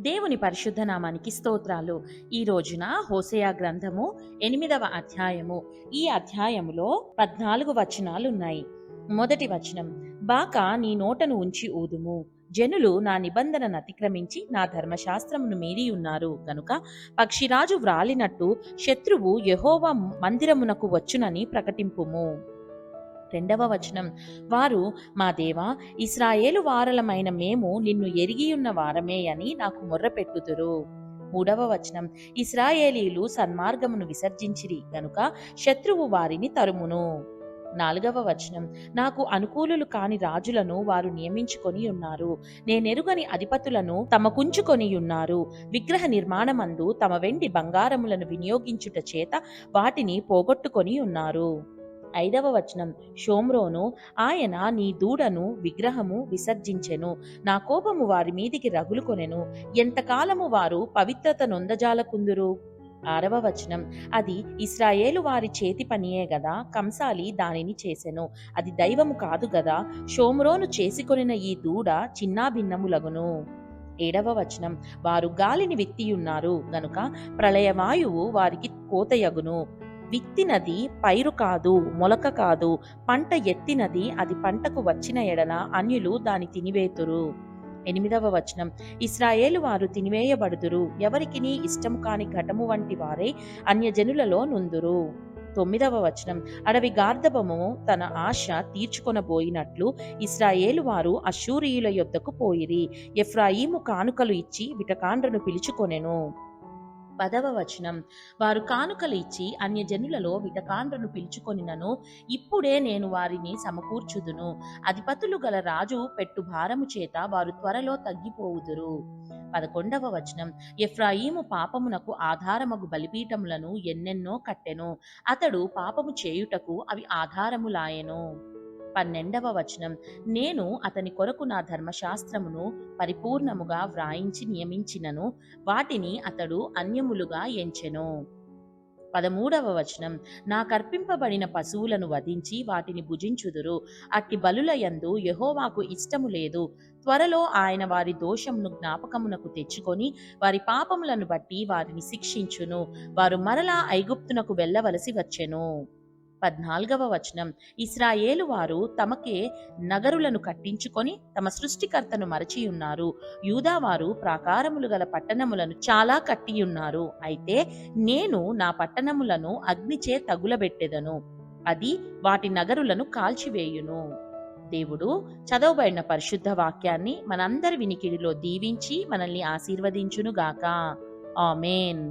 దేవుని పరిశుద్ధ నామానికి స్తోత్రాలు. ఈ రోజున హోషేయ గ్రంథము 8వ అధ్యాయము. ఈ అధ్యాయములో 14 వచనాలున్నాయి. మొదటి వచనం, బాక నీ నోటను ఉంచి ఊదుము. జనులు నా నిబంధనను అతిక్రమించి నా ధర్మశాస్త్రమును మీరి ఉన్నారు గనుక పక్షిరాజు వ్రాలినట్టు శత్రువు యెహోవా మందిరమునకు వచ్చునని ప్రకటింపుము. రెండవ వచనం, వారు మా దేవా ఇశ్రాయేలు వారలమైన మేము నిన్ను ఎరిగియున్న వారమే అని నాకు మొర్రపెట్టుదురు. మూడవ వచనం, ఇశ్రాయేలీయులు సన్మార్గమును విసర్జించిరి గనుక శత్రువు వారిని తరుమును. నాలుగవ వచనం, నాకు అనుకూలులు కాని రాజులను వారు నియమించుకొని ఉన్నారు, నేనెరుగని అధిపతులను తమకుంచుకొని ఉన్నారు. విగ్రహ నిర్మాణమందు తమ వెండి బంగారములను వినియోగించుట చేత వాటిని పోగొట్టుకొని ఉన్నారు. ఐదవ వచనం, షోమ్రోను, ఆయన నీ దూడను విగ్రహము విసర్జించెను, నా కోపము వారి మీదికి రగులుకొనెను, ఎంతకాలము వారు పవిత్రత నొందజాలకుందురు. ఆరవ వచనం, అది ఇశ్రాయేలు వారి చేతి పనియే గదా, కంసాలి దానిని చేసెను, అది దైవము కాదు గదా, షోమ్రోను చేసుకొనిన ఈ దూడ చిన్నాభిన్నములగును. ఏడవ వచనం, వారు గాలిని విత్తియున్నారు గనుక ప్రళయవాయువు వారికి కోతయగును. విత్తినది పైరు కాదు, మొలక కాదు, పంట ఎత్తినది అది పంటకు వచ్చిన ఎడల అన్యులు దాని తినివేతురు. ఎనిమిదవ వచనం, ఇశ్రాయేలు వారు తినివేయబడుదురు, ఎవరికిని ఇష్టము కాని ఘటము వంటి వారే అన్యజనులలో నుందురు. తొమ్మిదవ వచనం, అడవి గార్ధబము తన ఆశ తీర్చుకొనబోయినట్లు ఇశ్రాయేలు వారు అష్షూరీయుల యొద్దకు పోయిరి, ఎఫ్రాయిము కానుకలు ఇచ్చి విటకాండ్రను పిలుచుకొనెను. పదవ వచనం, వారు కానుకలు ఇచ్చి అన్యజనులలో విటకాండ్రను పిలుచుకొనినను ఇప్పుడే నేను వారిని సమకూర్చుదును. అధిపతులు గల రాజు పెట్టు భారము చేత వారు త్వరలో తగ్గిపోవుదురు. 11వ వచనం, ఎఫ్రాయిము పాపమునకు ఆధారమగు బలిపీఠములను ఎన్నెన్నో కట్టెను, అతడు పాపము చేయుటకు అవి ఆధారములాయెను. 12వ వచనం, నేను అతని కొరకు నా ధర్మశాస్త్రమును పరిపూర్ణముగా వ్రాయించి నియమించినను వాటిని అతడు అన్యములుగా ఎంచెను. 13వ వచనం, నాకర్పింపబడిన పశువులను వధించి వాటిని భుజించుదురు, అట్టి బలుల యందు యెహోవాకు ఇష్టము లేదు. త్వరలో ఆయన వారి దోషమును జ్ఞాపకమునకు తెచ్చుకొని వారి పాపములను బట్టి వారిని శిక్షించును, వారు మరలా ఐగుప్తునకు వెళ్ళవలసి వచ్చెను. 14వ వచనం, ఇశ్రాయేలు వారు తమకే నగరులను కట్టించుకొని తమ సృష్టికర్తను మరచియున్నారు. యూదావారు ప్రాకారములు గల పట్టణములను చాలా కట్టియున్నారు, అయితే నేను నా పట్టణములను అగ్నిచే తగులబెట్టెదను, అది వాటి నగరులను కాల్చివేయును. దేవుడు చదవబడిన పరిశుద్ధ వాక్యాన్ని మనందరి వినికిడిలో దీవించి మనల్ని ఆశీర్వదించునుగాక. ఆమేన్.